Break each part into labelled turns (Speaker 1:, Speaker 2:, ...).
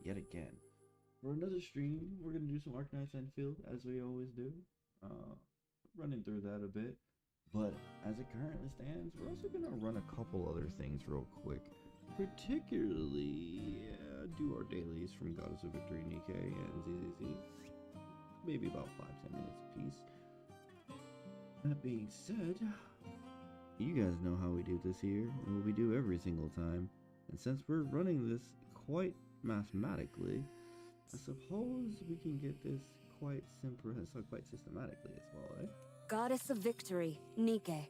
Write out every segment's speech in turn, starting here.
Speaker 1: yet again. For another stream, we're going to do some Arknights Endfield, as we always do. Running through that a bit. But as it currently stands, we're also going to run a couple other things real quick. Particularly, do our dailies from Goddess of Victory, Nike, and ZZZ. Maybe about 5-10 minutes apiece. That being said, you guys know how we do this here, and what we do every single time. And since we're running this quite mathematically, I suppose we can get this quite simple, so quite systematically as well, eh?
Speaker 2: Goddess of Victory, Nike.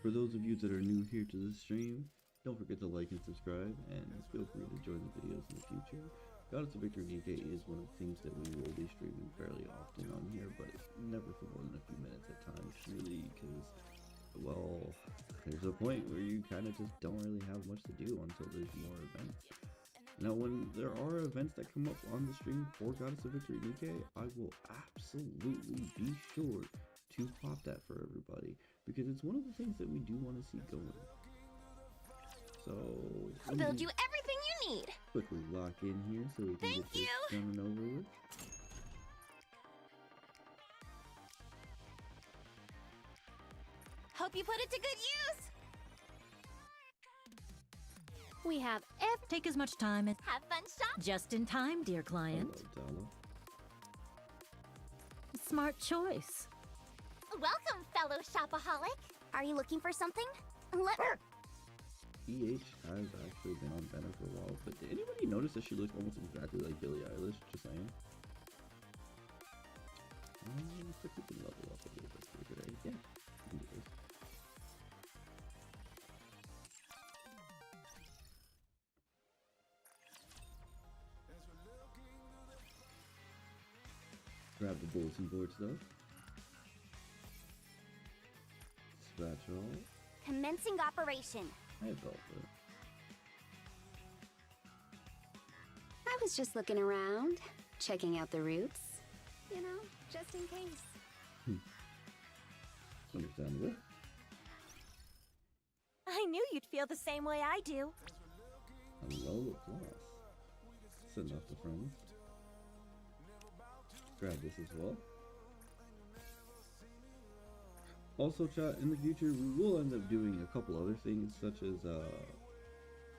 Speaker 1: For those of you that are new here to the stream, don't forget to like and subscribe, and feel free to join the videos in the future. Goddess of Victory Nike is one of the things that we will be streaming fairly often on here, but never for more than a few minutes at times, really, because, well, there's a point where you kind of just don't really have much to do until there's more events. Now, when there are events that come up on the stream for Goddess of Victory Nike, I will absolutely be sure to pop that for everybody, because it's one of the things that we do want to see going. So,
Speaker 3: I'll build you everything you need.
Speaker 1: Quickly lock in here so we can get this done and over with.
Speaker 3: Hope you put it to good use.
Speaker 4: We have take as much time as
Speaker 3: Have fun shop.
Speaker 4: just in time, dear client.
Speaker 1: Hello,
Speaker 4: Smart choice.
Speaker 3: Welcome, fellow shopaholic. Are you looking for something? Let
Speaker 1: EH has actually been on banner for a while, but did anybody notice that she looks almost exactly like Billie Eilish? Just saying. If we can level up a little bit for today. Yeah, we can do this. Grab the bulletin board stuff. Spatula.
Speaker 3: Commencing operation.
Speaker 1: I felt it.
Speaker 5: I was just looking around, checking out the routes. You know, just in case.
Speaker 1: Understandable.
Speaker 3: I knew you'd feel the same way I do.
Speaker 1: Hello, applause. Send off the friends. Grab this as well. Also, chat, in the future, we will end up doing a couple other things, such as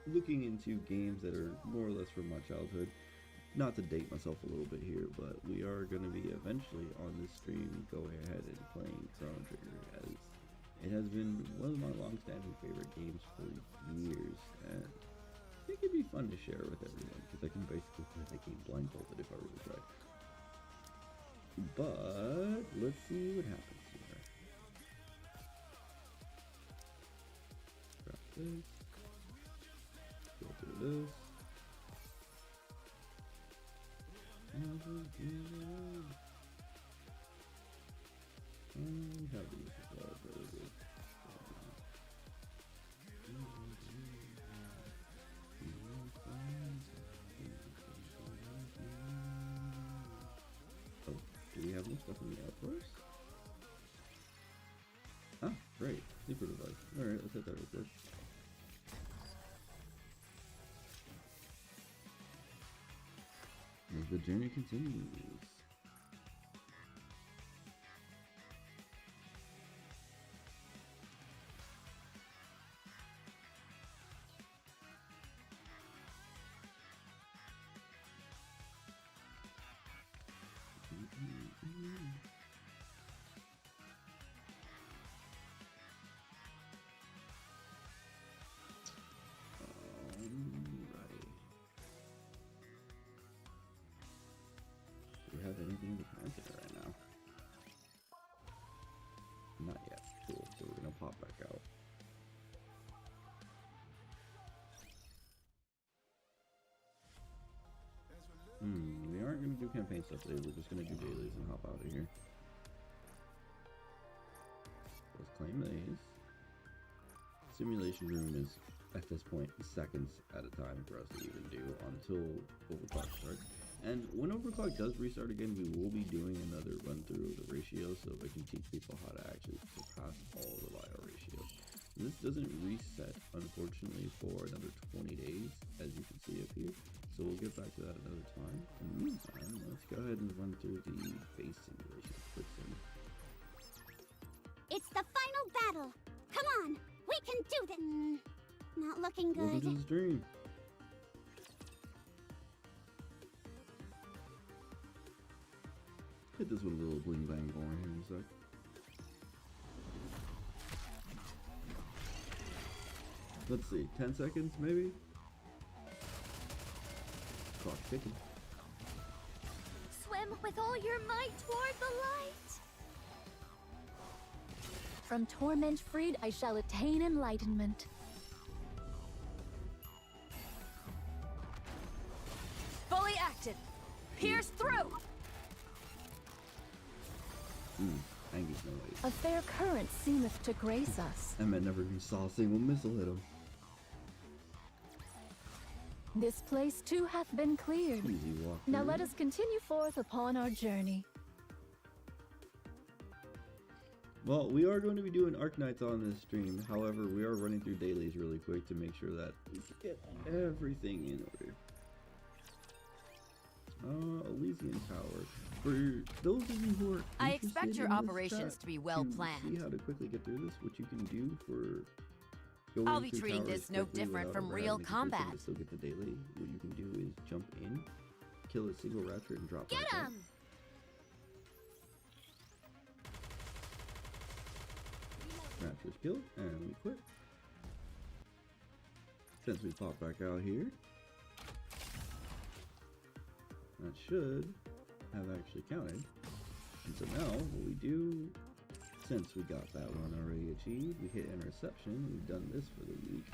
Speaker 1: looking into games that are more or less from my childhood. Not to date myself a little bit here, but we are going to be eventually on this stream going ahead and playing Chrono Trigger, as it has been one of my long-standing favorite games for years, and I think it'd be fun to share with everyone, because I can basically play the game blindfolded if I really try. But let's see what happens here. Grab this. Go through this. And have these as well, very good. Oh, do we have more stuff in the outdoors? Ah, great. Sleeper device. Alright, let's hit that real quick. As the journey continues. Do we have anything to cancel right now? Not yet. Cool. So we're gonna pop back out. We aren't gonna do campaign stuff today. We're just gonna do dailies and hop out of here. Let's claim these. Simulation room is, at this point, seconds at a time for us to even do until overclock starts. And when overclock does restart again, we will be doing another run through of the ratios so I can teach people how to actually surpass all the LiDAR ratios. This doesn't reset, unfortunately, for another 20 days, as you can see up here. So we'll get back to that another time. In the meantime, let's go ahead and run through the base simulation quick sim.
Speaker 3: It's the final battle. Come on, we can do this. Not looking
Speaker 1: Welcome
Speaker 3: good.
Speaker 1: to the stream. Hit this with a little bling bang going here in a sec. Let's see, 10 seconds maybe? Clock ticking.
Speaker 3: Swim with all your might toward the light.
Speaker 4: From torment freed, I shall attain enlightenment. Fully active. Pierce through.
Speaker 1: Angus no way.
Speaker 4: A fair current seemeth to grace us.
Speaker 1: That man never even saw a single missile hit him.
Speaker 4: This place too hath been cleared.
Speaker 1: Easy walk.
Speaker 4: Now
Speaker 1: through.
Speaker 4: let us continue forth upon our journey.
Speaker 1: Well, we are going to be doing Arknights on this stream. However, we are running through dailies really quick to make sure that we get everything in order. Elysian Tower. For those of you who are
Speaker 6: I expect
Speaker 1: interested
Speaker 6: your
Speaker 1: in this
Speaker 6: operations
Speaker 1: chat,
Speaker 6: to be well
Speaker 1: to see
Speaker 6: planned.
Speaker 1: how to quickly get through this, what you can do for going
Speaker 6: I'll be
Speaker 1: through
Speaker 6: treating
Speaker 1: towers
Speaker 6: this no
Speaker 1: quickly
Speaker 6: different
Speaker 1: without
Speaker 6: from
Speaker 1: ever
Speaker 6: real
Speaker 1: having to complete them
Speaker 6: combat.
Speaker 1: to still get the daily. What you can do is jump in, kill a single raptor, and drop
Speaker 3: Get
Speaker 1: back out.
Speaker 3: 'em!
Speaker 1: Raptor's killed, and we quit. Since we pop back out here, that should have actually counted. And so now, what we do, since we got that one already achieved, we hit interception. We've done this for the week.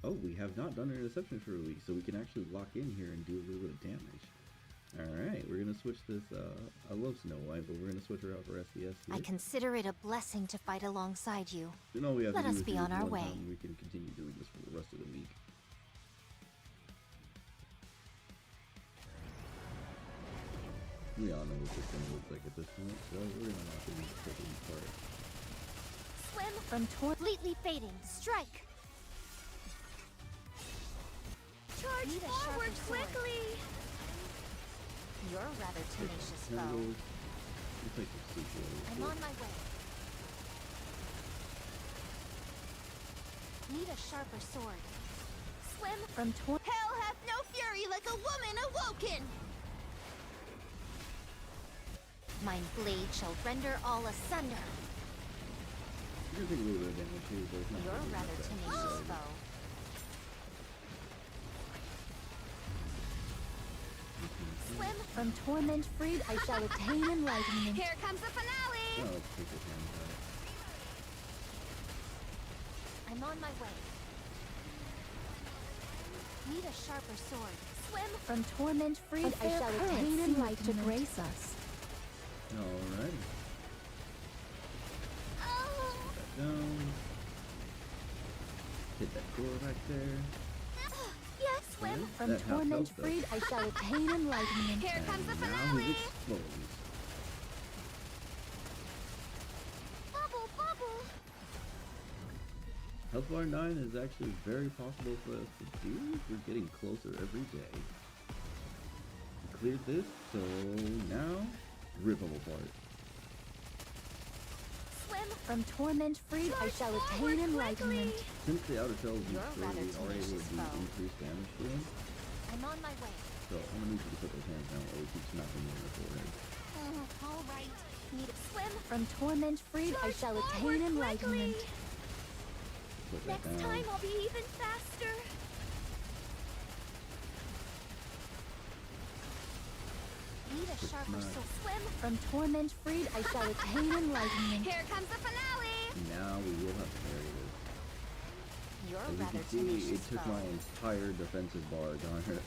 Speaker 1: Oh, we have not done interception for a week, so we can actually lock in here and do a little bit of damage. Alright, we're gonna switch this, I love Snow White, but we're gonna switch her out for SDS here.
Speaker 3: I consider it a blessing to fight alongside you.
Speaker 1: Then all we have
Speaker 3: Let
Speaker 1: to do
Speaker 3: us
Speaker 1: is
Speaker 3: be
Speaker 1: do
Speaker 3: on
Speaker 1: this
Speaker 3: our
Speaker 1: one
Speaker 3: way.
Speaker 1: time, and we can continue doing this for the rest of the week. We all know what this thing looks like at this point, so we're gonna lock in this freaking part.
Speaker 3: Swim
Speaker 4: From
Speaker 3: completely fading. Strike. Charge
Speaker 6: Need a
Speaker 3: forward
Speaker 6: sharper sword.
Speaker 3: quickly.
Speaker 6: You're a rather tenacious foe.
Speaker 1: Tentacles. Looks like some sushi over
Speaker 3: I'm
Speaker 1: here.
Speaker 3: on my way. Need a sharper sword. Swim.
Speaker 4: from torment.
Speaker 3: Hell hath no fury like a woman awoken. My blade shall render all asunder.
Speaker 1: You're gonna take a little bit of damage here, but it's not
Speaker 6: You're a
Speaker 1: really
Speaker 6: rather
Speaker 1: that bad.
Speaker 6: tenacious foe.
Speaker 3: Swim.
Speaker 4: From torment freed, I shall attain enlightenment.
Speaker 3: Here comes the
Speaker 1: Oh,
Speaker 3: finale.
Speaker 1: let's take this hand back.
Speaker 3: I'm on my way. Need a sharper sword. Swim.
Speaker 4: From torment freed, I fair shall
Speaker 3: current
Speaker 4: attain
Speaker 3: seemeth
Speaker 4: enlightenment.
Speaker 3: to
Speaker 4: To grace us.
Speaker 1: Alrighty.
Speaker 3: Oh.
Speaker 1: Back down. Hit that door back there.
Speaker 3: Yes, swim.
Speaker 4: From
Speaker 1: That half
Speaker 4: torment
Speaker 1: health though.
Speaker 4: freed, I shall attain enlightenment.
Speaker 3: Here comes the
Speaker 1: And now
Speaker 3: finale.
Speaker 1: he explodes.
Speaker 3: Bubble, bubble.
Speaker 1: Health bar 9 is actually very possible for us to do. We're getting closer every day. We cleared this, so now rip them apart.
Speaker 3: Swim.
Speaker 4: From torment freed, I
Speaker 3: Charge
Speaker 4: shall
Speaker 3: forward
Speaker 4: attain enlightenment.
Speaker 3: quickly.
Speaker 1: Since the outer shell is
Speaker 6: You're a
Speaker 1: destroyed,
Speaker 6: rather
Speaker 1: we are able to
Speaker 6: tenacious
Speaker 1: do
Speaker 6: foe.
Speaker 1: increased damage to him.
Speaker 3: I'm on my way.
Speaker 1: So I'm gonna need you to put those hands down while we keep smacking him in the forehead.
Speaker 3: All right. Need a swim.
Speaker 4: From torment freed, I
Speaker 3: Charge
Speaker 4: shall
Speaker 3: forward
Speaker 4: attain enlightenment.
Speaker 3: quickly.
Speaker 1: Put that
Speaker 3: Next
Speaker 1: down.
Speaker 3: time I'll be even faster. Need a sharper
Speaker 1: not.
Speaker 3: sword. Swim.
Speaker 4: From torment freed, I shall attain enlightenment.
Speaker 3: Here comes the finale.
Speaker 1: Now we will have to carry this.
Speaker 6: You're a
Speaker 1: As you
Speaker 6: rather
Speaker 1: can see, it
Speaker 6: tenacious
Speaker 1: took my
Speaker 6: foe.
Speaker 1: entire defensive bar down here.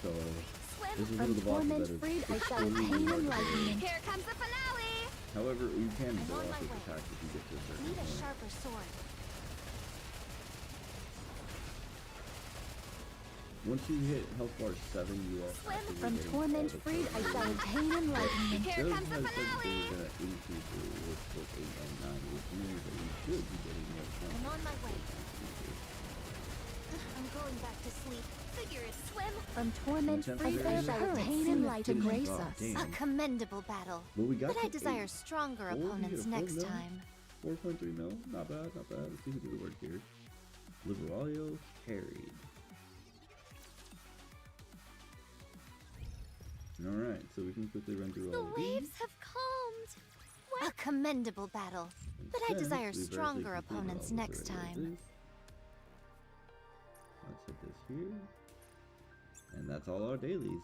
Speaker 1: So
Speaker 3: Swim.
Speaker 1: this is one
Speaker 4: From
Speaker 1: of the bosses
Speaker 4: torment
Speaker 1: that is
Speaker 4: freed, I shall
Speaker 1: extremely
Speaker 4: attain
Speaker 1: hard to carry.
Speaker 4: enlightenment.
Speaker 3: Here comes the finale.
Speaker 1: However, you can
Speaker 3: I'm
Speaker 1: blow
Speaker 3: on
Speaker 1: off
Speaker 3: my
Speaker 1: his
Speaker 3: way.
Speaker 1: attacks if you get to a certain
Speaker 3: Need a
Speaker 1: point.
Speaker 3: sharper sword.
Speaker 1: Once you hit health bar 7, you are actively
Speaker 4: From
Speaker 1: getting
Speaker 4: torment
Speaker 1: all the
Speaker 4: freed, I
Speaker 1: torment.
Speaker 4: shall attain enlightenment.
Speaker 3: Here
Speaker 1: Does
Speaker 3: comes the
Speaker 1: have said that they were
Speaker 3: finale!
Speaker 1: gonna increase the rewards for 8 and 9, which means that we should be getting more
Speaker 6: I'm
Speaker 1: content.
Speaker 6: on my way. I'm going back to sleep. Figure it, swim.
Speaker 4: From torment freed, I shall attain enlightenment.
Speaker 6: Grace
Speaker 1: Oh,
Speaker 6: us.
Speaker 1: damn.
Speaker 6: A commendable battle.
Speaker 1: But we got
Speaker 6: But I
Speaker 1: to
Speaker 6: desire
Speaker 1: 8.
Speaker 6: stronger
Speaker 1: Oh, we
Speaker 6: opponents
Speaker 1: hit a full
Speaker 6: next
Speaker 1: mil?
Speaker 6: time.
Speaker 1: 4.3 mil? Not bad, not bad. Let's see who did the work here. Liberaglio carried. Alright, so we can quickly run through
Speaker 3: The
Speaker 1: all of these.
Speaker 3: waves have calmed.
Speaker 6: A commendable battle. But I
Speaker 1: Since
Speaker 6: desire
Speaker 1: we've
Speaker 6: stronger
Speaker 1: actually completed
Speaker 6: opponents
Speaker 1: all the
Speaker 6: next
Speaker 1: areas,
Speaker 6: time.
Speaker 1: Let's hit this here. And that's all our dailies.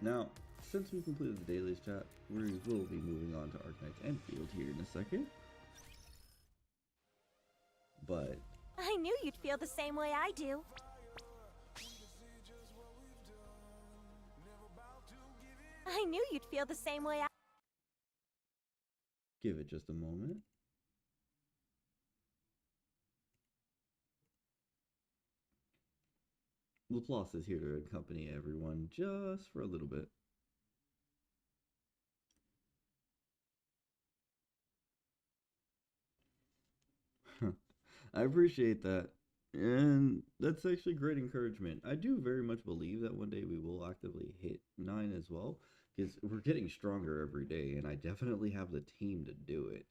Speaker 1: Now, since we completed the dailies chat, we will be moving on to Arknights Endfield here in a second. But
Speaker 3: I knew you'd feel the same way I do. I knew you'd feel the same way I...
Speaker 1: give it just a moment. Laplace is here to accompany everyone just for a little bit. I appreciate that. And that's actually great encouragement. I do very much believe that one day we will actively hit 9 as well, because we're getting stronger every day, and I definitely have the team to do it.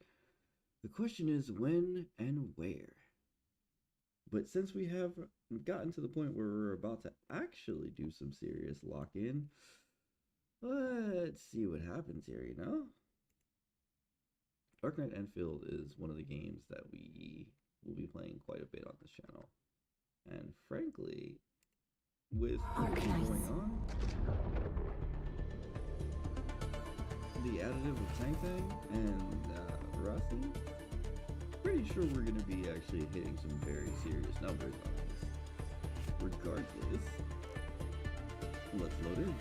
Speaker 1: The question is when and where. But since we have gotten to the point where we're about to actually do some serious lock-in, let's see what happens here, you know? Arknights Endfield is one of the games that we will be playing quite a bit on this channel. And frankly, with everything going on, the additive of Tang Tang and Rossi, pretty sure we're going to be actually hitting some very serious numbers on this. Regardless, let's load in.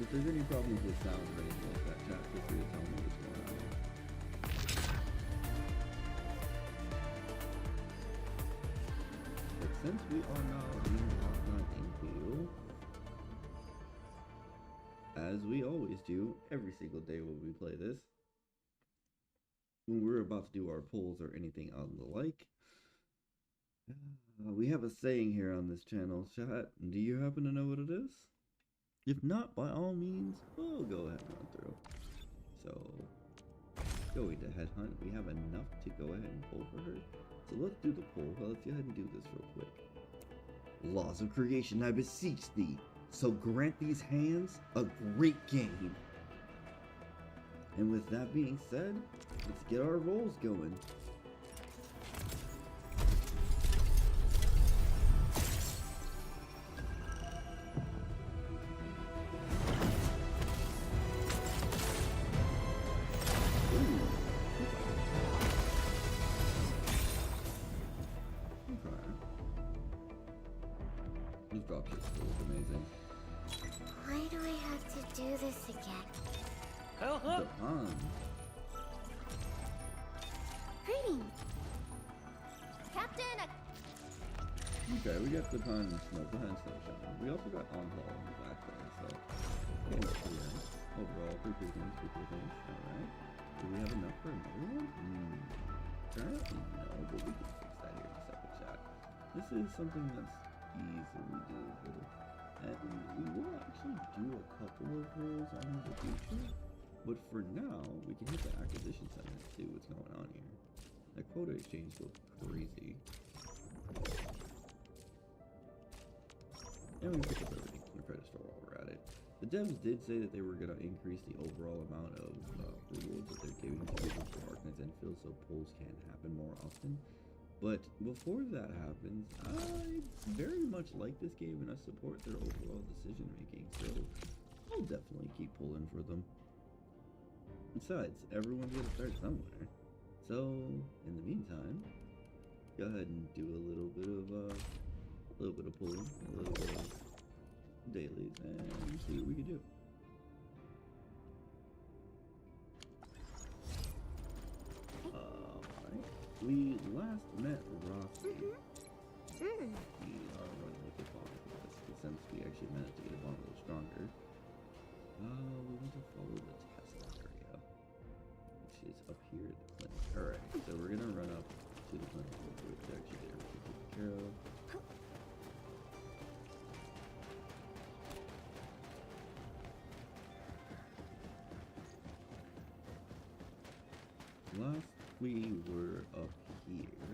Speaker 1: If there's any problems with sound or anything like that, chat, feel free to tell me what's going on. But since we are now in Arknights Endfield, as we always do, every single day when we play this, when we're about to do our pulls or anything on the like, we have a saying here on this channel. Chat, do you happen to know what it is? If not, by all means, we'll go ahead and run through. So, going to headhunt, we have enough to go ahead and pull for her. So let's do the pull. Well, let's go ahead and do this real quick. Laws of creation, I beseech thee. So grant these hands a great game. And with that being said, let's get our rolls going. This dropship still is amazing.
Speaker 3: Why do I have to do this again?
Speaker 1: The pond.
Speaker 3: Greetings. Captain,
Speaker 1: Okay, we got the pond and snow. Go ahead and snow shower. We also got on haul on the back end, so yeah, that's pretty nice. Overall, pretty cool things. Alright. Do we have enough for another one? Apparently no, but we can fix that here in a second, chat. This is something that's easily doable. And we will actually do a couple of rolls on the future. But for now, we can hit the acquisition center and see what's going on here. That quota exchange goes crazy. And we can pick up everything from the credit store while we're at it. The devs did say that they were going to increase the overall amount of rewards that they're giving to people for Arknights Endfield so pulls can happen more often. But before that happens, I very much like this game and I support their overall decision making, so I'll definitely keep pulling for them. Besides, everyone's gonna start somewhere. So, in the meantime, go ahead and do a little bit of pulling, a little bit of dailies, and see what we can do. we last met Rossi. We are running with the bond because since we actually managed to get a bond a little stronger, we want to follow the test area, which is up here at the clinic. Alright, so we're gonna run up to the clinic real quick to actually get everything taken care of. Last we were up here,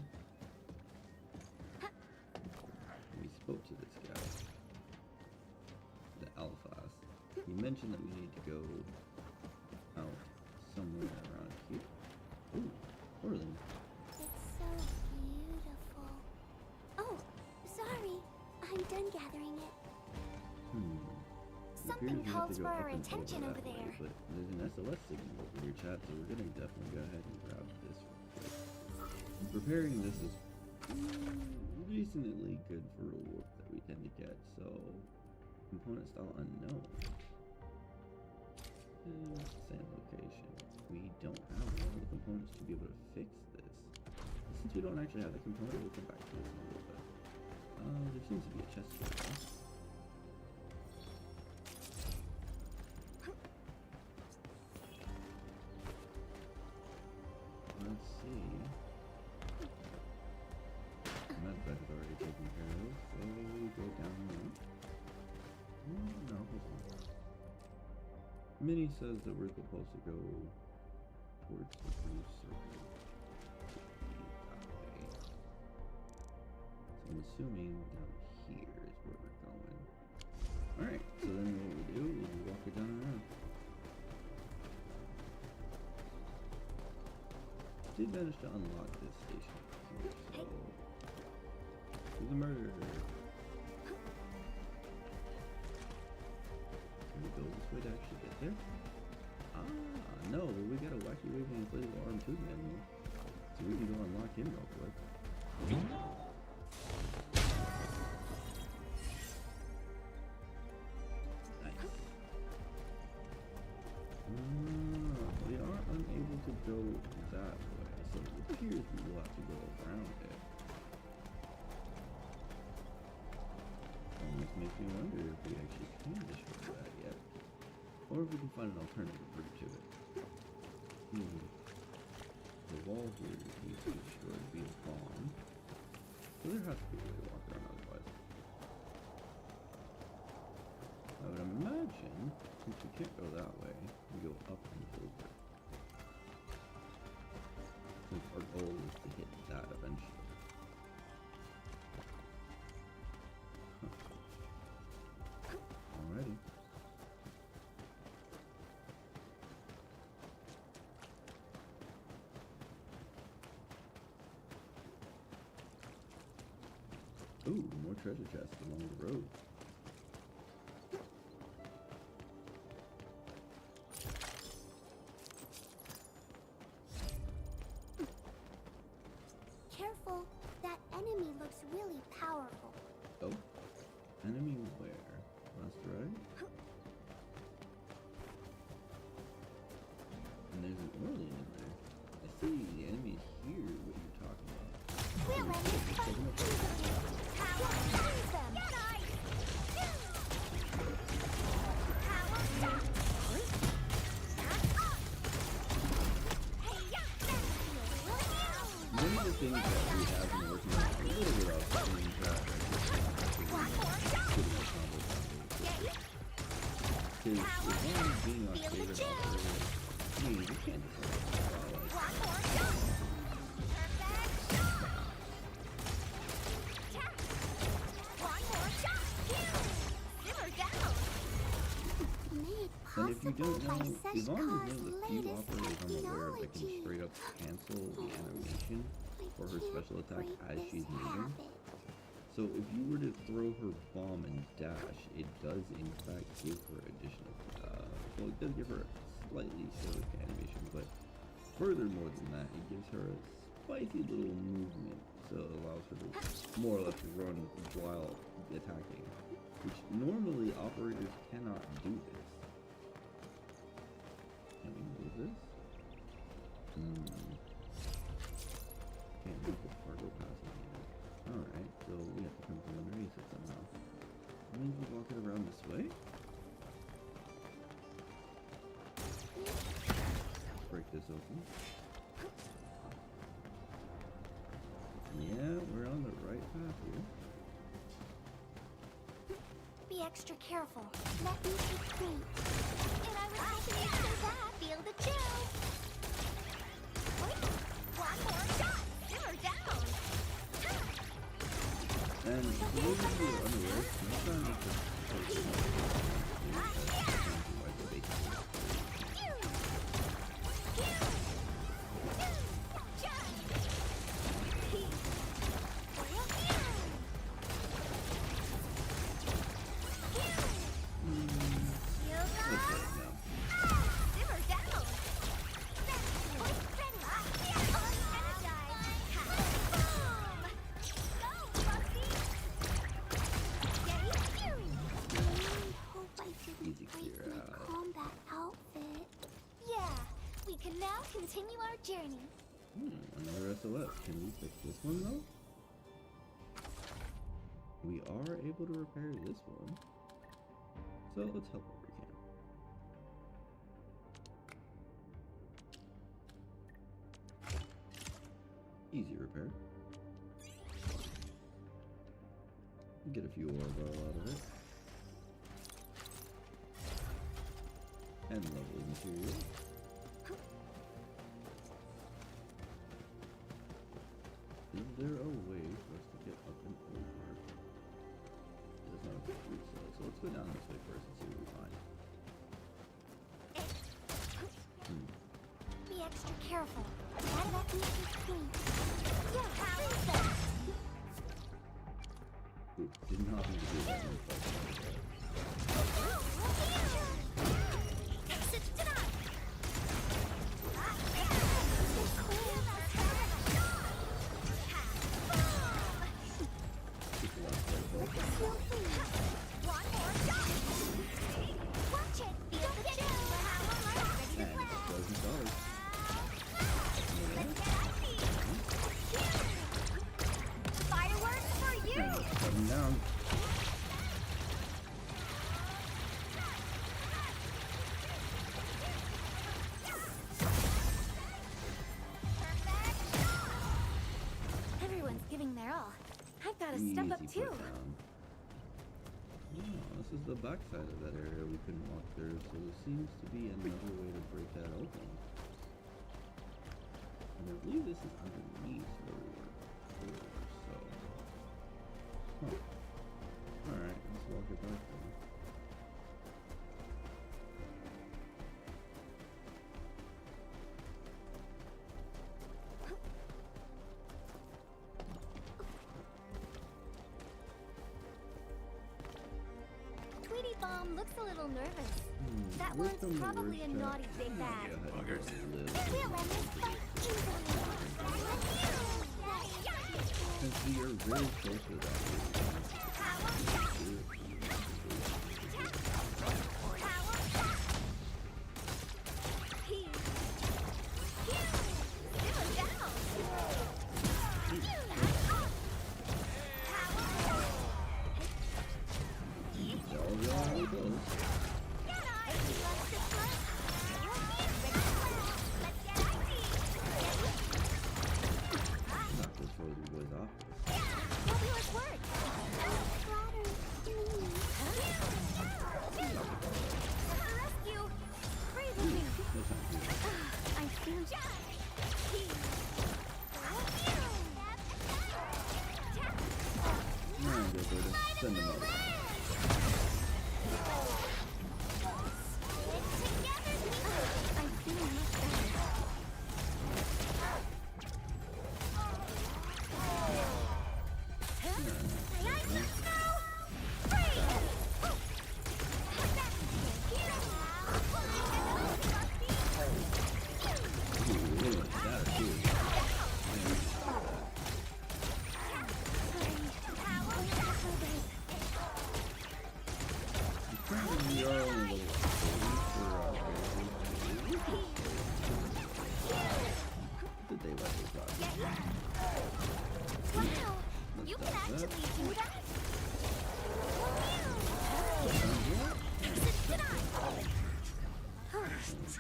Speaker 1: we spoke to this guy, the Alphas. He mentioned that we need to go out somewhere around here. Ooh, Orland.
Speaker 3: It's so beautiful. Oh, sorry. I'm done gathering it.
Speaker 1: It
Speaker 3: Something
Speaker 1: appears we have
Speaker 3: calls
Speaker 1: to go
Speaker 3: for
Speaker 1: up
Speaker 3: our
Speaker 1: and
Speaker 3: attention
Speaker 1: that
Speaker 3: over
Speaker 1: way,
Speaker 3: there.
Speaker 1: But there's an SOS signal over here, chat, so we're gonna definitely go ahead and grab this real quick. Preparing this is reasonably good for rewards that we tend to get, so component style unknown. Same location. We don't have one of the components to be able to fix this. Since we don't actually have the component, we'll come back to this in a little bit. There seems to be a chest here. Let's see. That bed is already taken care of, so we go down here. No, hold on. Minnie says that we're supposed to go towards the blue circle. That way. So I'm assuming down here is where we're going. Alright, so then what we do is we walk it down around. Did manage to unlock this station here, so who's a murderer? Can we go this way to actually get there? No, we got a wacky waving inflatable arm too manual. So we can go unlock him real quick. Nice. We are unable to go that way, so it appears we will have to go around it. Almost makes me wonder if we actually can destroy that yet. Or if we can find an alternative route to it. The wall here needs to be destroyed via bomb. So there has to be a way to walk around otherwise. I would imagine, since we can't go that way, we go up and over. Since our goal is to hit that eventually. Alrighty. Ooh, more treasure chests along the road.
Speaker 3: Careful. That enemy looks really powerful.
Speaker 1: Oh, enemy where? Last right? And there's an alien in there. I see the enemy here, what you're talking about.
Speaker 3: We'll end this fight easily. Power sends them. Get ice. Power shot.
Speaker 1: One of the things that we have been working on a little bit of doing that is as long as being our favorite operator, we can't just let and if you don't know, as long as you know the few operators I'm aware of that can straight up cancel the animation for her special attack as she's moving. So if you were to throw her bomb and dash, it does in fact give her additional, well, it does give her a slightly shorter animation, but furthermore than that, it gives her a spicy little movement, so it allows her to more or less run while attacking, which normally operators cannot do this. Can we move this? Can't think we walk it around this way? Let's break this open. Yeah, we're on the right path here.
Speaker 3: Be extra careful. Let me take clean. And I was hoping you'd say that. Feel the chill. Wait, one more shot. Simmer down.
Speaker 1: And for those of you who are unaware, sometimes it's
Speaker 3: continue our journey.
Speaker 1: Another SOS. Can we fix this one though? We are able to repair this one. So let's help where we can. Easy repair. Get a few ore barrel out of it. And lovely material. Is there a way for us to get up and over? There's not a good route, so let's go down this way first and see what we find.
Speaker 3: Be extra careful. That needs to clean. Yeah, freeze them.
Speaker 1: Ooh, didn't hop into do that one.
Speaker 4: Step up too.
Speaker 1: Oh, this is the back side of that area we couldn't walk through, so there seems to be another way to break that open. And I believe this is underneath where we were before, so... Huh. Alright, let's walk it back then.
Speaker 3: Looks a little nervous. That one's probably a naughty big bag.
Speaker 1: Buggers.
Speaker 3: We'll end this fight easily.
Speaker 1: Since we are very close to that, send them over.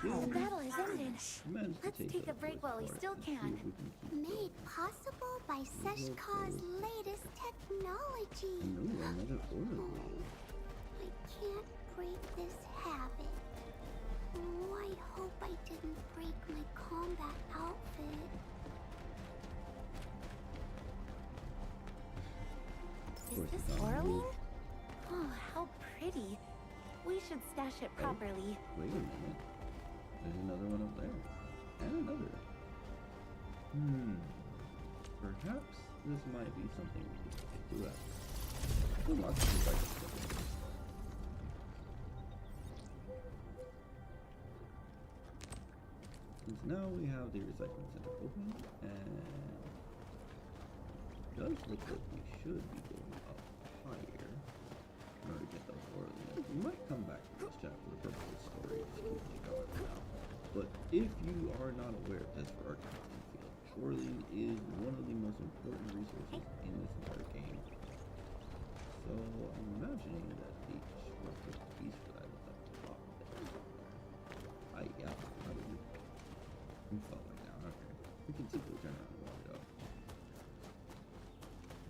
Speaker 4: The battle has ended.
Speaker 2: Let's take a break while we still can.
Speaker 3: Made possible by Seshka's latest technology.
Speaker 1: Another order.
Speaker 3: I can't break this habit. Oh, I hope I didn't break my combat outfit.
Speaker 6: Is this Orlean? Oh, how pretty. We should stash it properly.
Speaker 1: Wait a minute. There's another one up there. And another. Perhaps this might be something we could do after. We'll watch the cycle. Since now we have the recycling center open, and it does look like we should be going up higher in order to get those Orleans. We might come back to this chat for the purpose of story, just keep it going for now. But if you are not aware of this for Arknights Endfield, Orlean is one of the most important resources in this entire game. So I'm imagining that the destructive piece for that is up top there. Yeah, probably. We fell back down, okay. We can simply turn around and walk it up.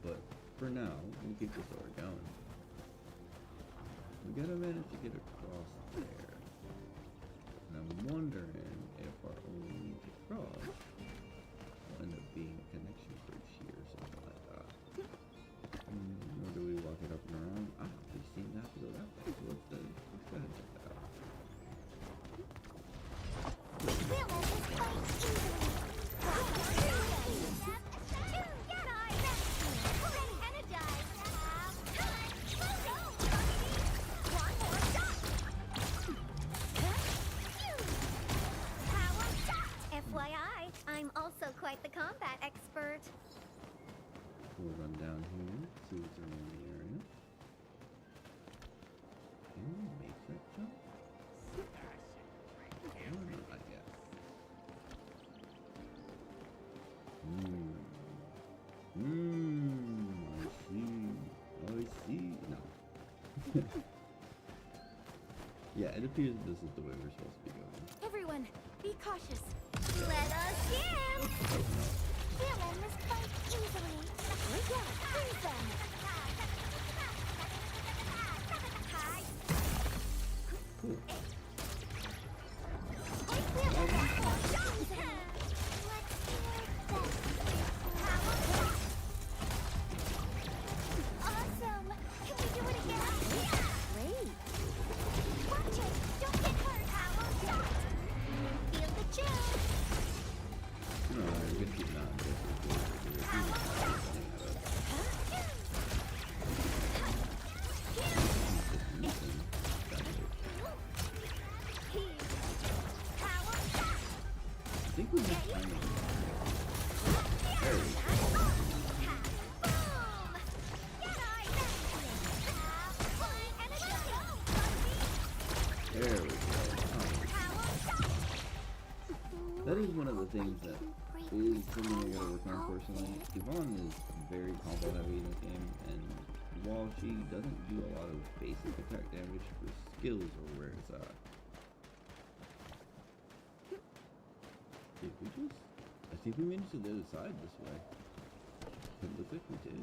Speaker 1: But for now, we'll keep the story going. We gotta manage to get across there. And I'm wondering if our only need to cross will end up being a connection bridge here or something like that. Or do we walk it up and around? We seem to have to go that way, so let's go ahead and check that out.
Speaker 3: FYI, I'm also quite the combat expert.
Speaker 1: We'll run down here, see what's around the area. Can we make that jump? I guess. I see. No. Yeah, it appears this is the way we're supposed to be going.
Speaker 6: Everyone, be cautious.
Speaker 3: Let us in!
Speaker 1: Oh, no.
Speaker 3: We'll end this fight easily.
Speaker 6: Freeze them!
Speaker 1: Cool.
Speaker 3: Awesome! Can we do it again?
Speaker 6: Great.
Speaker 3: Watch it! Don't get hurt! Power shot! Feel the chill!
Speaker 1: No, I'm gonna keep not. I think we have time to there we go. There we go. That is one of the things that is something I gotta work on personally. Yvonne is very combo heavy in this game, and while she doesn't do a lot of basic attack damage, her skills are where it's at. Did we just? I think we made it to the other side this way. It looks like we did.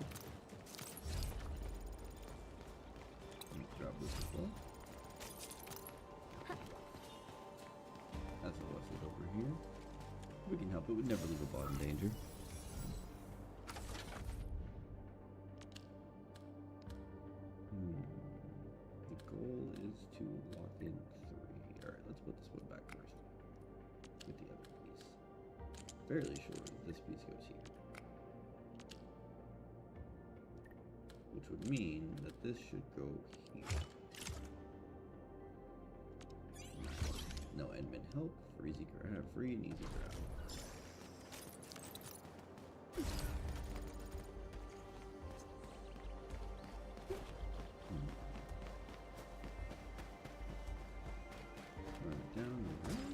Speaker 1: Let me grab this as well. That's the west is over here. We can help it, we'd never leave a bot in danger. The goal is to lock in 3. Alright, let's put this one back first. With the other piece. Fairly sure this piece goes here. Which would mean that this should go here. No admin help for easy grab, free and easy grab. Run down the road.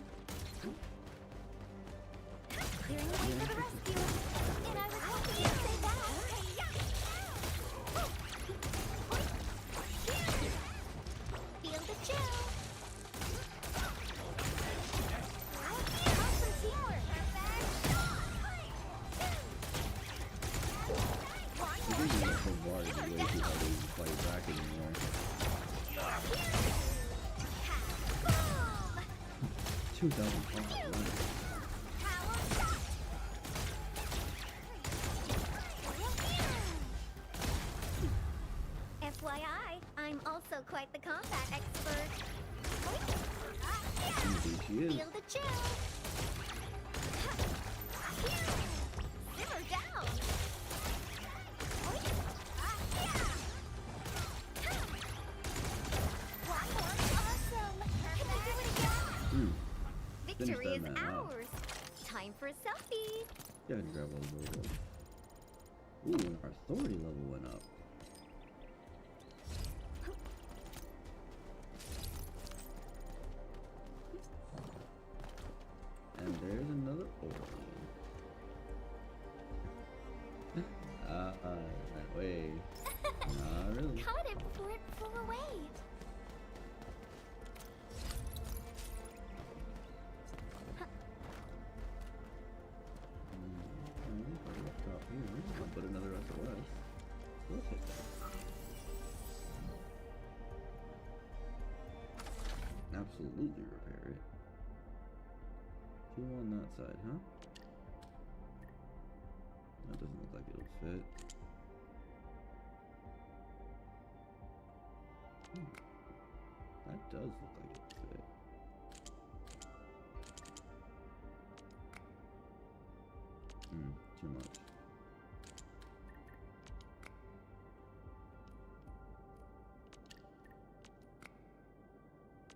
Speaker 3: Clearing the way for the rescue. And I was hoping you'd say that. Feel the chill.
Speaker 1: water is way too hard to fight back anymore. 2,000 points.
Speaker 3: FYI, I'm also quite the combat expert.
Speaker 1: Indeed she is.
Speaker 3: Feel the chill. Simmer down. One more. Awesome. Can we do it again? Victory is ours. Time for a selfie.
Speaker 1: Yeah, I can grab all the logos. Ooh, and our authority level went up. And there's another Orlean. That way. Not really.
Speaker 3: Caught it before it flew away.
Speaker 1: Stop here. I'll put another SOS. Let's hit that. Absolutely repair it. Two on that side, huh? That doesn't look like it'll fit. That does look like it'll fit. Too much.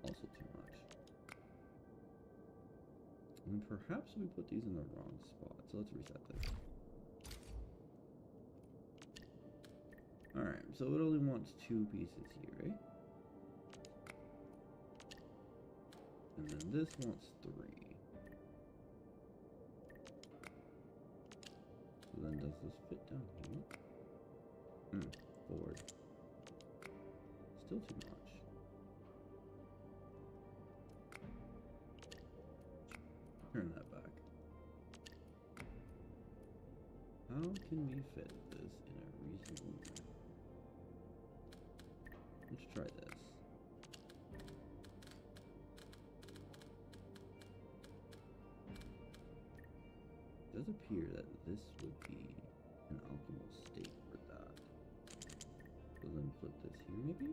Speaker 1: Also too much. And perhaps we put these in the wrong spot, so let's reset this. Alright, so it only wants 2 pieces here, right? And then this wants 3. So then does this fit down here? Forward. Still too much. Turn that back. How can we fit this in a reasonable manner? Let's try this. It does appear that this would be an optimal state for that. So then flip this here, maybe?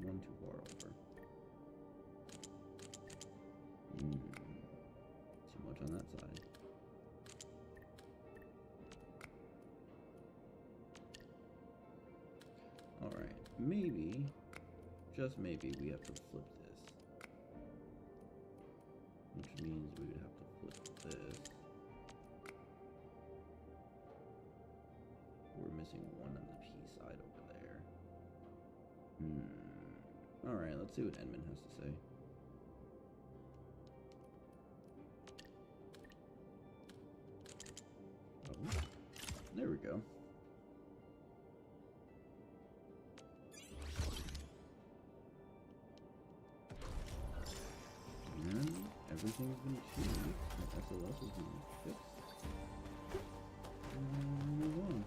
Speaker 1: One too far over. Too much on that side. Alright, maybe, just maybe, we have to flip this. Which means we would have to flip this. We're missing one on the P side over there. Alright, let's see what Edmund has to say. Oh, there we go. And everything's been changed. My SOS has been fixed. And move on.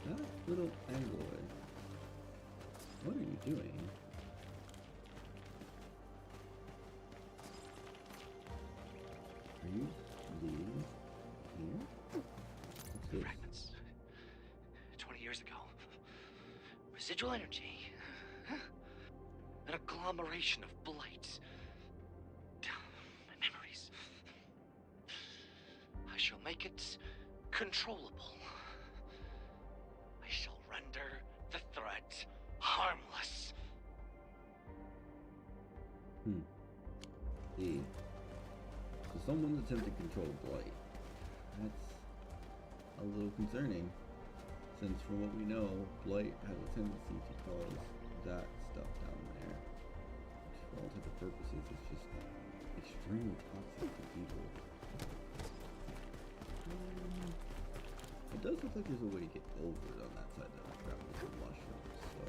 Speaker 1: That little angloid. What are you doing? Are you leaving here? What's this?
Speaker 7: Fragments. 20 years ago. Residual energy. An agglomeration of blight. My memories. I shall make it controllable. I shall render the threat harmless.
Speaker 1: See. So someone's attempting to control blight. That's a little concerning, since from what we know, blight has a tendency to cause that stuff down there, which for all types of purposes is just extremely toxic to people. It does look like there's a way to get over it on that side that I grabbed with the mushrooms, so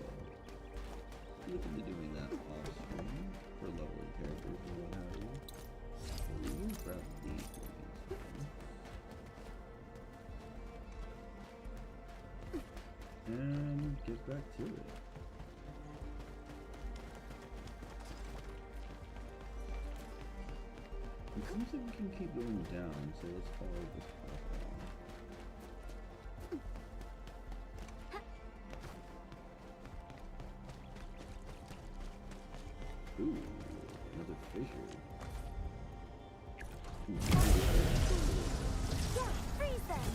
Speaker 1: look into doing that off screen for leveling characters. back to it. It seems like we can keep going down, so let's follow this path along. Ooh, another fissure.
Speaker 3: Yeah, freeze them.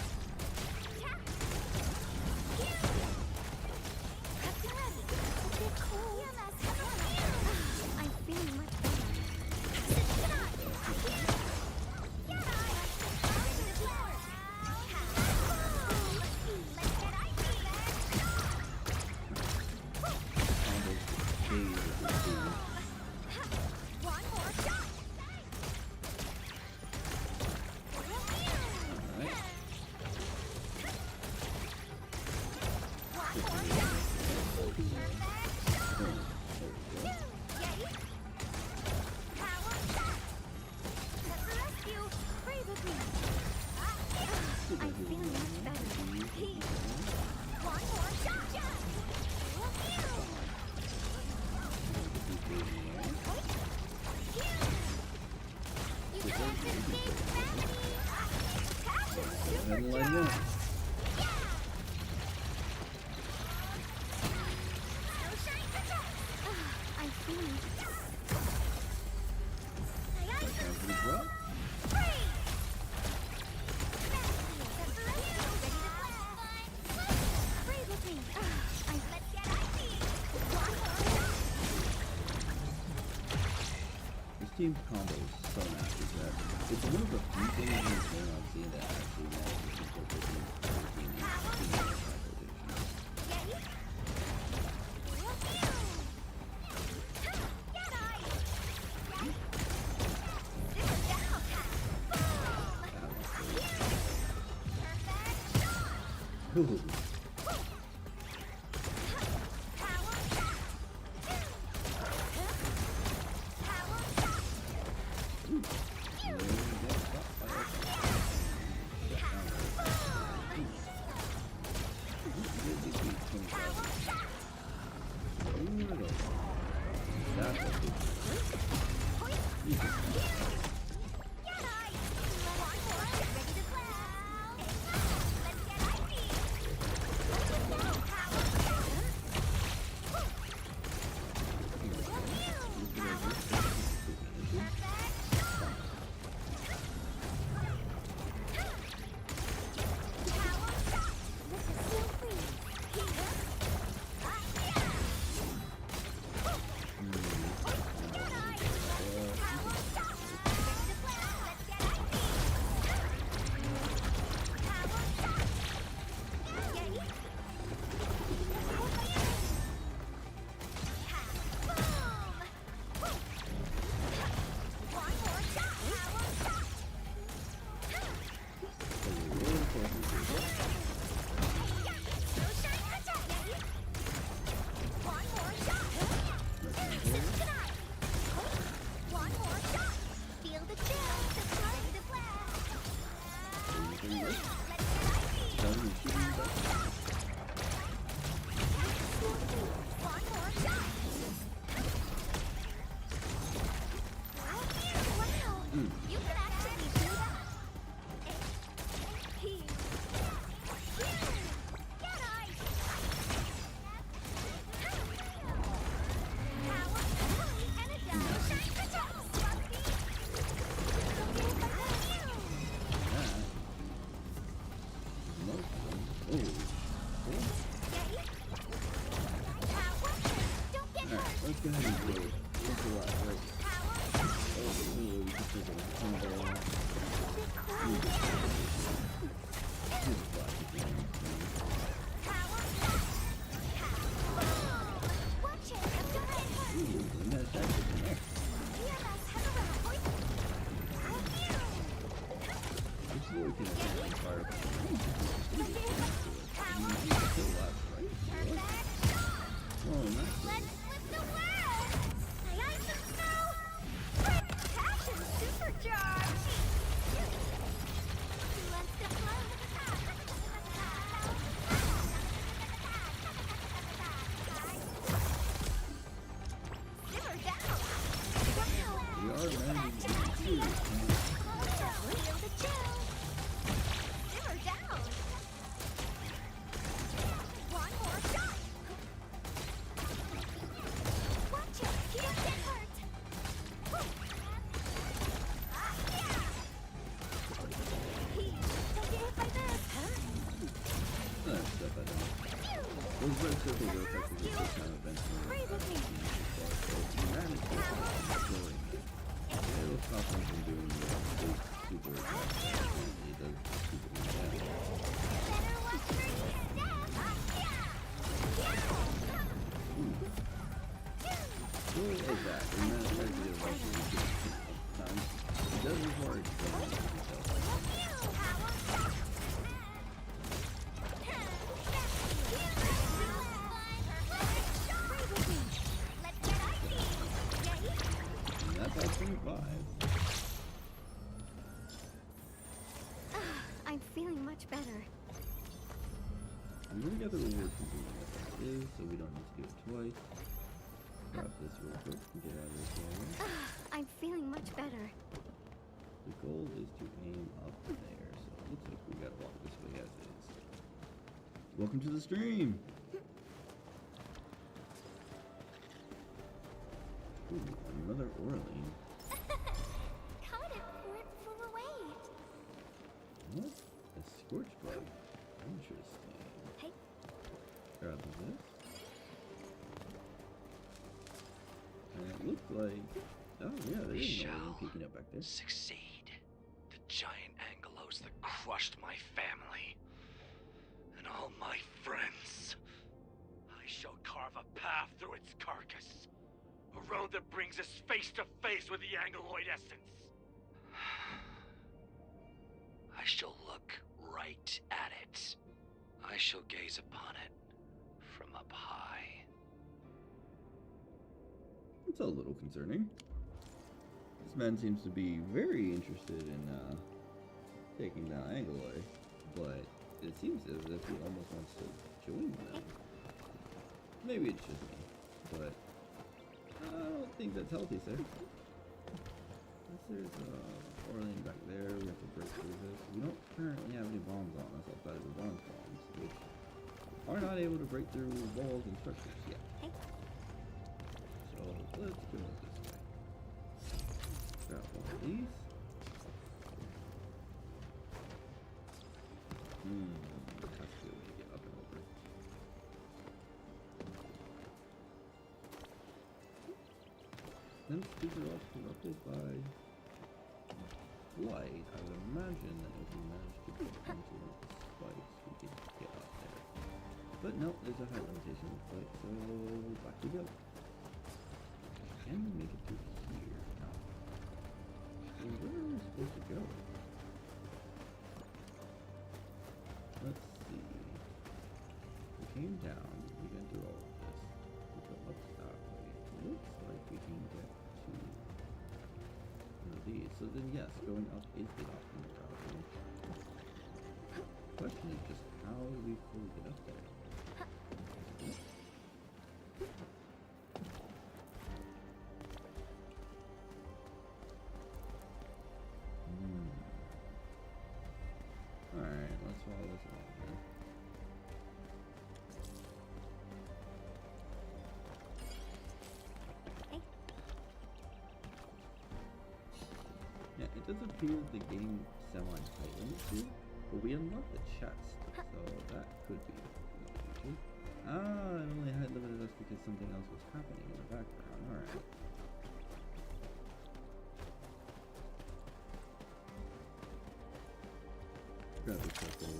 Speaker 3: Yeah. Prep ready. It's a bit cold. I'm feeling much better. Get on. Get on. Let's get icy then. One more shot.
Speaker 1: And line one.
Speaker 3: I'm feeling
Speaker 1: This team's combo is so nasty that it's one of the few things in this game I've seen that actually manages to put this in Ooh. Let's go ahead and do it. That's a lot, right? Oh, we can take a combo off. And that's actually connect. It's really connected on fire. You can kill lots, right? Oh, nice. red circles are effectively quick-time events in the so if you manage to destroying them, it'll stop them from doing the big super attack that apparently does super damage.
Speaker 3: Better watch where you
Speaker 1: So like that, and then it tries to get a bunch of these times. It does require experience with yourself. And that's all 25.
Speaker 3: I'm feeling much better.
Speaker 1: I'm gonna get the reward from doing what that is, so we don't need to do it twice. Grab this real quick and get out of this area.
Speaker 3: I'm feeling much better.
Speaker 1: The goal is to aim up there, so it looks like we gotta walk this way as is. Welcome to the stream! Ooh, another Orlean.
Speaker 3: Caught it before it flew away.
Speaker 1: What? A scorch bug. Interesting.
Speaker 3: Hey.
Speaker 1: Grab this. And it looks like... Oh yeah, there is an Orlean peeking up back there.
Speaker 7: Succeed. The giant angelos that crushed my family. And all my friends. I shall carve a path through its carcass. A road that brings us face to face with the angeloid essence. I shall look right at it. I shall gaze upon it from up high.
Speaker 1: It's a little concerning. This man seems to be very interested in taking down Angeloy, but it seems as if he almost wants to join them. Maybe it's just me, but I don't think that's healthy, sir. Unless there's Orlean back there, we have to break through this. We don't currently have any bombs on us outside of the bronze bombs, which are not able to break through walls and structures yet. So let's go this way. Grab one of these. That's a good way to get up and over. Them stupid off corrupted by light. I would imagine that if we manage to get into one of the spikes, we could get up there. But no, there's a height limitation with light, so back we go. Can we make it through here? No. So where are we supposed to go? Let's see. We came down, we went through all of this. We go up that way. Looks like we can get to one of these. So then yes, going up is the optimal route. The question is just how do we fully get up there? Alright, let's follow this along then. Yeah, it does appear the game semi-tightens too, but we unlocked the chest, so that could be what we need to do. Ah, it only had limited us because something else was happening in the background. Alright. Grab the circle.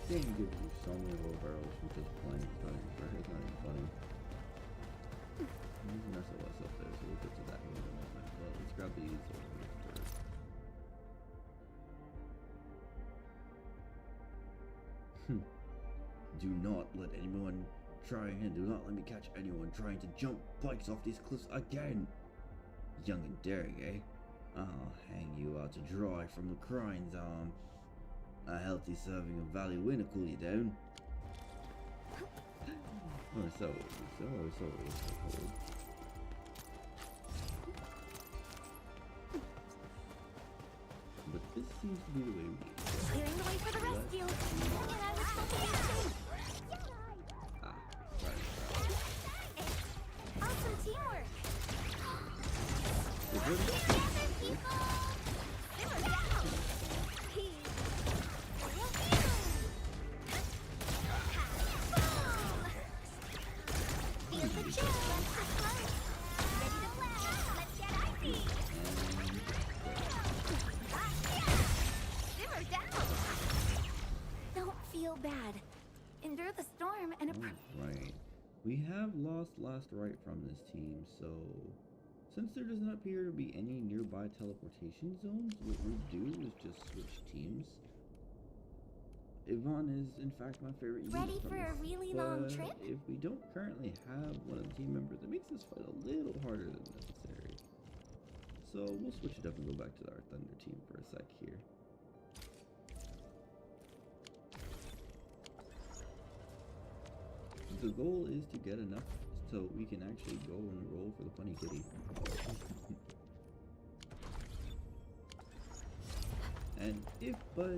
Speaker 1: Game gives you so many low barrels from just playing. It's not even fair. It's not even funny. There's an SOS up there, so we'll get to that in a moment. But let's grab these over here first. Do not let anyone try and do not let me catch anyone trying to jump bikes off these cliffs again. Young and daring, eh? I'll hang you out to dry from the crying's arm. A healthy serving of Valley Win will cool you down. So. But this seems to be the way we need to go.
Speaker 3: Clearing the way for the rescue. And I was hoping to.
Speaker 1: Ah, right.
Speaker 3: Awesome teamwork.
Speaker 1: Good. We have lost last right from this team, so since there does not appear to be any nearby teleportation zones, what we'll do is just switch teams. Yvonne is, in fact, my favorite unit
Speaker 6: Ready
Speaker 1: from
Speaker 6: for a
Speaker 1: this,
Speaker 6: really
Speaker 1: but
Speaker 6: long trip?
Speaker 1: if we don't currently have one of the team members, it makes this fight a little harder than necessary. So we'll switch it up and go back to our Thunder team for a sec here. The goal is to get enough so we can actually go and roll for the funny kitty. And if by,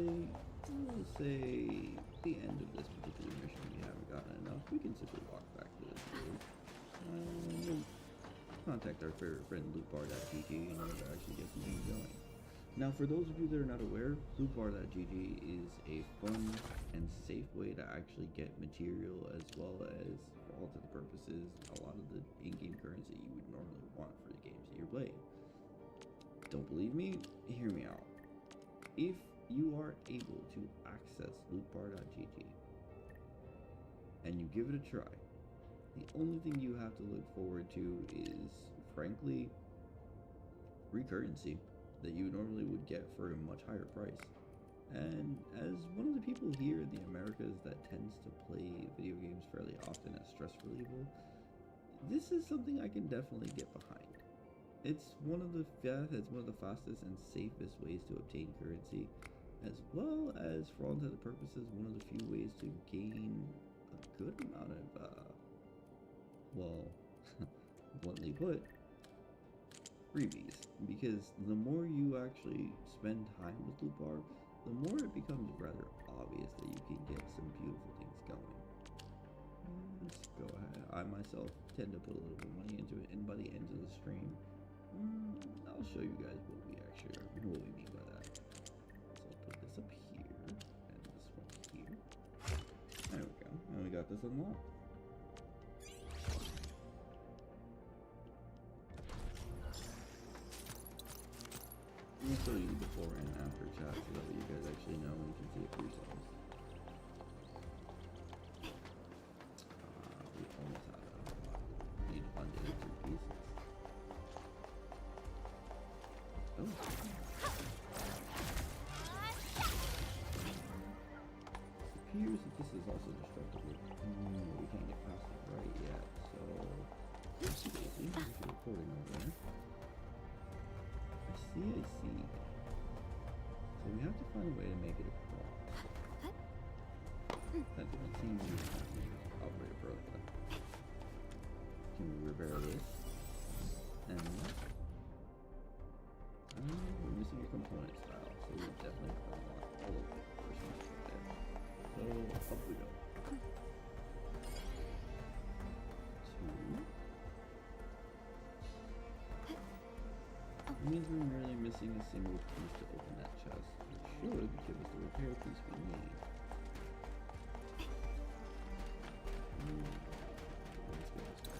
Speaker 1: we'll say, the end of this particular mission we haven't gotten enough, we can simply walk back to this road. We'll contact our favorite friend lootbar.gg in order to actually get some things going. Now, for those of you that are not aware, lootbar.gg is a fun and safe way to actually get material, as well as, for all intents and purposes, a lot of the in-game currency you would normally want for the games that you're playing. Don't believe me? Hear me out. If you are able to access lootbar.gg and you give it a try, the only thing you have to look forward to is, frankly, free currency that you normally would get for a much higher price. And as one of the people here in the Americas that tends to play video games fairly often as stress relieval, this is something I can definitely get behind. It's one of the fastest and safest ways to obtain currency, as well as, for all intents and purposes, one of the few ways to gain a good amount of, well, bluntly put, freebies. Because the more you actually spend time with Lootbar, the more it becomes rather obvious that you can get some beautiful things going. Let's go ahead. I myself tend to put a little bit of money into it, and by the end of the stream, I'll show you guys what we mean by that. So I'll put this up here, and this one here. There we go. And we got this unlocked. I'll show you before and after chat so that way you guys actually know and you can see it for yourselves. We almost had it. We need to find it in 3 pieces. Oh. It appears that this is also destructible. We can't get past it right yet, so oopsie daisy, there's a recording over there. I see. So we have to find a way to make it across. That didn't seem to be operate appropriately. Can we repair this? And we're missing a component style, so we definitely have to unlock all of it first and there. So up we go. 2. It means we're merely missing a single piece to open that chest, which should give us the repair piece we need. Let's go this way.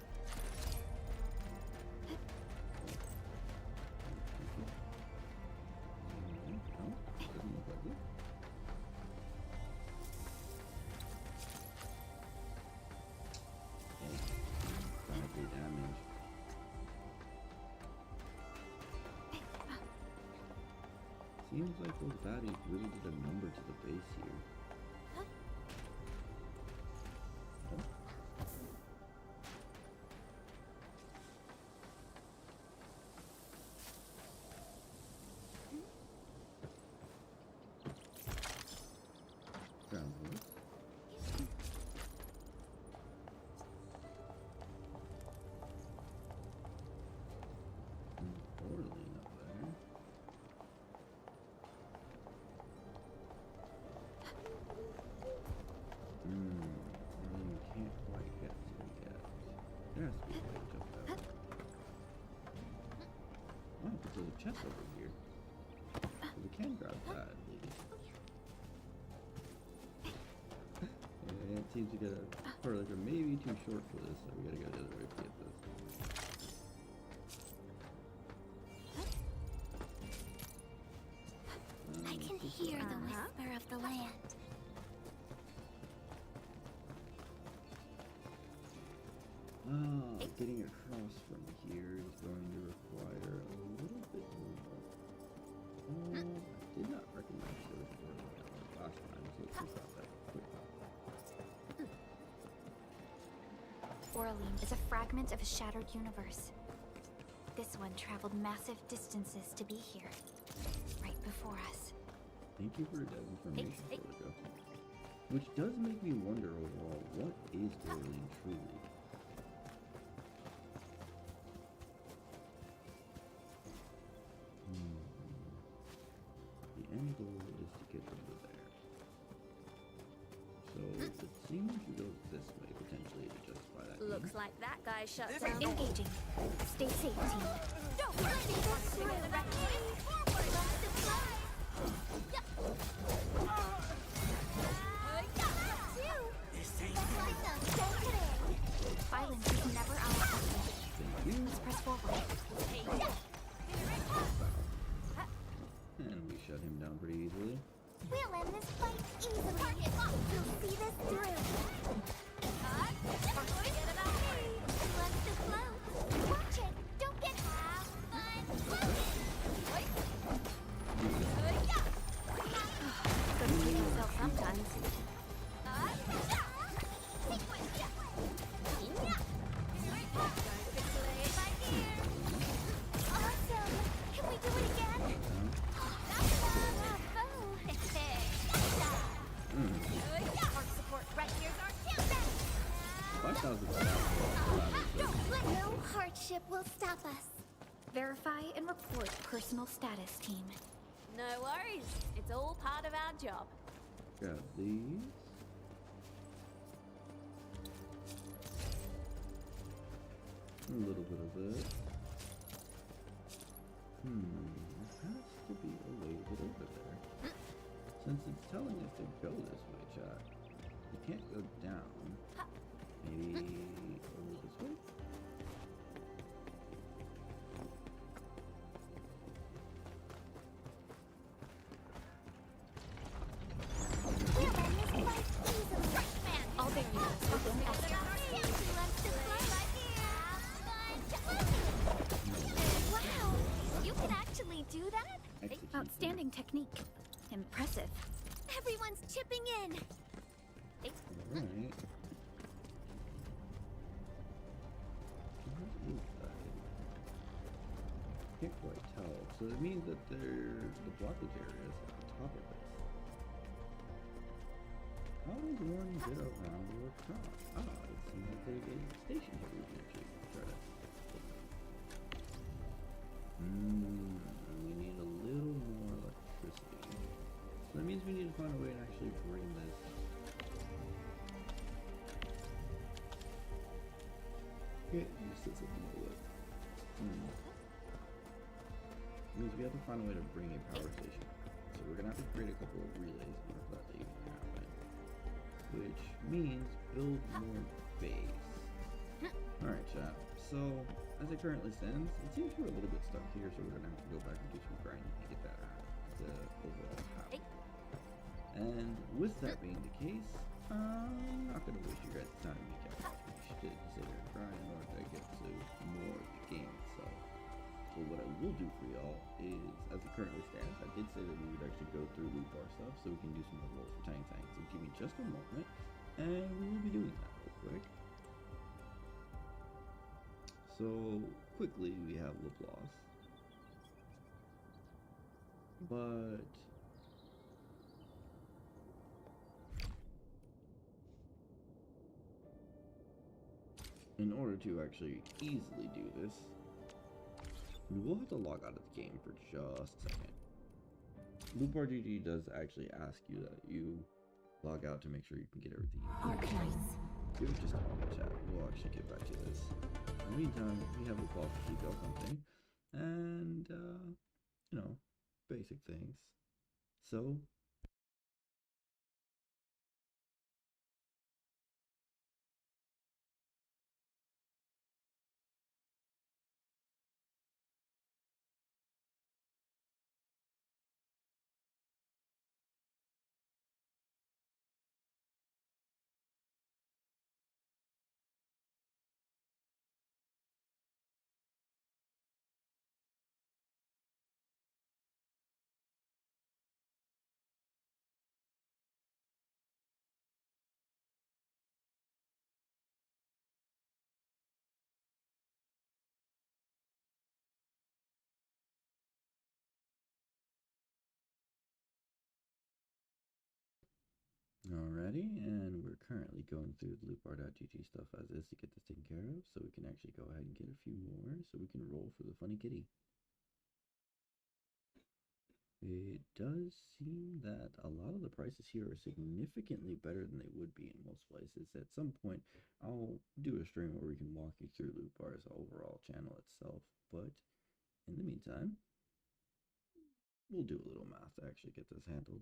Speaker 1: No, doesn't look like it. Badly damaged. Seems like those baddies really did a number to the base here. Oh. Ground horse. Orderly up there. We can't quite get to it yet. There has to be a way to jump out. Oh, but there's a chest over here. So we can grab that at least. Yeah, it seems to get a further, maybe too short for this, so we gotta go the other way to get this.
Speaker 3: I can hear the whisper of the land.
Speaker 6: Orlean is a fragment of a shattered universe. This one traveled massive distances to be here, right before us.
Speaker 1: Thank you for that information, Forgo. Which does make me wonder overall, what is Orlean truly? The end goal is to get over there. So it seems to go this way potentially to justify that.
Speaker 4: Looks like that guy shut down.
Speaker 6: Engaging. Stay safe, team.
Speaker 3: Don't let me go through. Forward, let's fly.
Speaker 6: Violence is never our option. Let's press forward.
Speaker 1: And we shut him down pretty easily.
Speaker 3: We'll end this fight easily. Target locked. We'll see this through. Forget about me. Who wants to float? Watch it. Don't get have fun floating.
Speaker 4: Gotta keep yourself sometimes.
Speaker 3: Awesome. Can we do it again? Hard support right here's our countdown.
Speaker 1: 5,000.
Speaker 3: No hardship will stop us.
Speaker 6: Verify and report personal status, team.
Speaker 4: No worries. It's all part of our job.
Speaker 1: Grab these. A little bit of this. There has to be a way to get over there. Since it's telling us to go this way, chat. We can't go down. Maybe over this way?
Speaker 3: We'll end this fight easily.
Speaker 6: All barriers open after.
Speaker 3: Wow, you can actually do that?
Speaker 1: Execute
Speaker 6: Outstanding technique. Impressive.
Speaker 3: Everyone's chipping in.
Speaker 1: Alright. What is that? Can't quite tell. So it means that there's the blockage area is at the top of this. How does one get around or across? It seems like there's a station here we can actually try to. We need a little more electricity. So that means we need to find a way to actually bring this. Get used to something like that. Means we have to find a way to bring a power station. So we're gonna have to create a couple of relays in order for that to even happen. Which means build more base. Alright, chat. So, as it currently stands, it seems we're a little bit stuck here, so we're gonna have to go back and do some grinding to get that to overall happen. And with that being the case, I'm not gonna waste your guys' time and make out much to sit here and grind in order to get to more of the game itself. But what I will do for y'all is, as it currently stands, I did say that we would actually go through loot bar stuff so we can do some more rolls for Tang Tang. So give me just a moment, and we will be doing that real quick. So, quickly, we have Laplace. But in order to actually easily do this, we will have to log out of the game for just a second. Loopbar GG does actually ask you that you log out to make sure you can get everything you need.
Speaker 6: Arknights.
Speaker 1: Give it just a moment, chat. We'll actually get back to this. In the meantime, we have a call to keep y'all company. And, you know, basic things. So, Alrighty, and we're currently going through the loopbar.gg stuff as is to get this taken care of, so we can actually go ahead and get a few more, so we can roll for the funny kitty. It does seem that a lot of the prices here are significantly better than they would be in most places. At some point, I'll do a stream where we can walk you through Loopbar's overall channel itself, but in the meantime, we'll do a little math to actually get this handled.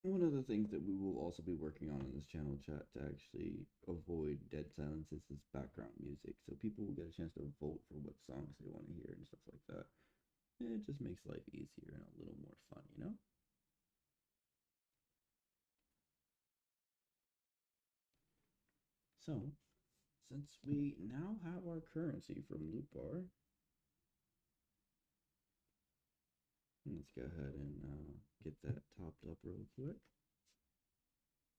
Speaker 1: One of the things that we will also be working on in this channel chat to actually avoid dead silences is background music, so people will get a chance to vote for what songs they want to hear and stuff like that. It just makes life easier and a little more fun, you know? So, since we now have our currency from Loopbar, let's go ahead and get that topped up real quick.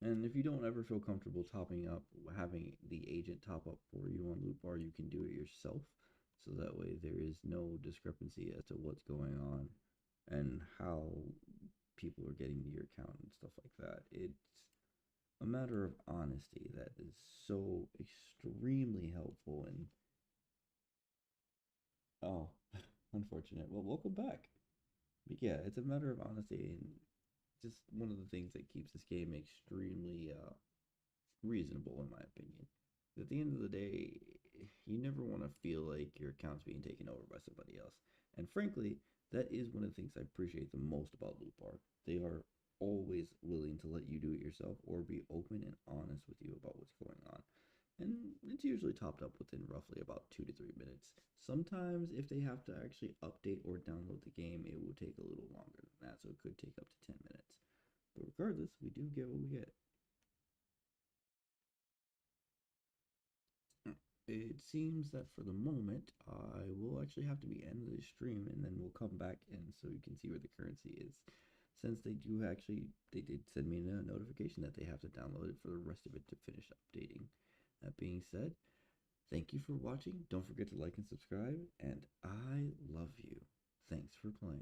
Speaker 1: And if you don't ever feel comfortable topping up, having the agent top up for you on Loopbar, you can do it yourself. So that way there is no discrepancy as to what's going on and how people are getting to your account and stuff like that. It's a matter of honesty that is so extremely helpful. And oh, unfortunate. Well, welcome back. But yeah, it's a matter of honesty and just one of the things that keeps this game extremely reasonable, in my opinion. At the end of the day, you never want to feel like your account's being taken over by somebody else. And frankly, that is one of the things I appreciate the most about Loopbar. They are always willing to let you do it yourself or be open and honest with you about what's going on. And it's usually topped up within roughly about 2 to 3 minutes. Sometimes, if they have to actually update or download the game, it will take a little longer than that, so it could take up to 10 minutes. But regardless, we do get what we get. It seems that for the moment, I will actually have to be ending the stream, and then we'll come back in so you can see where the currency is. Since they did send me a notification that they have to download it for the rest of it to finish updating. That being said, thank you for watching. Don't forget to like and subscribe, and I love you. Thanks for playing.